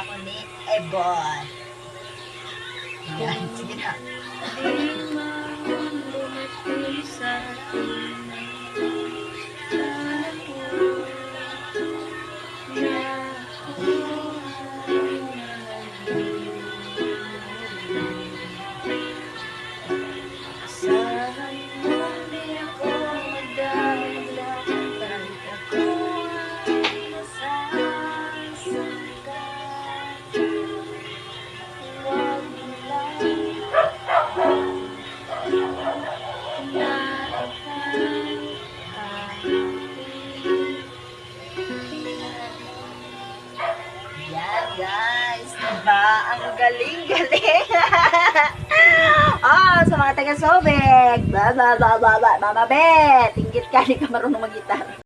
ako ni Ebon. Yan, sige na. Yan guys, diba? Ang galing-galing. Sa mga taga-Sobek. Mama Bet, inggit ka, di ka marunong mag-gitar.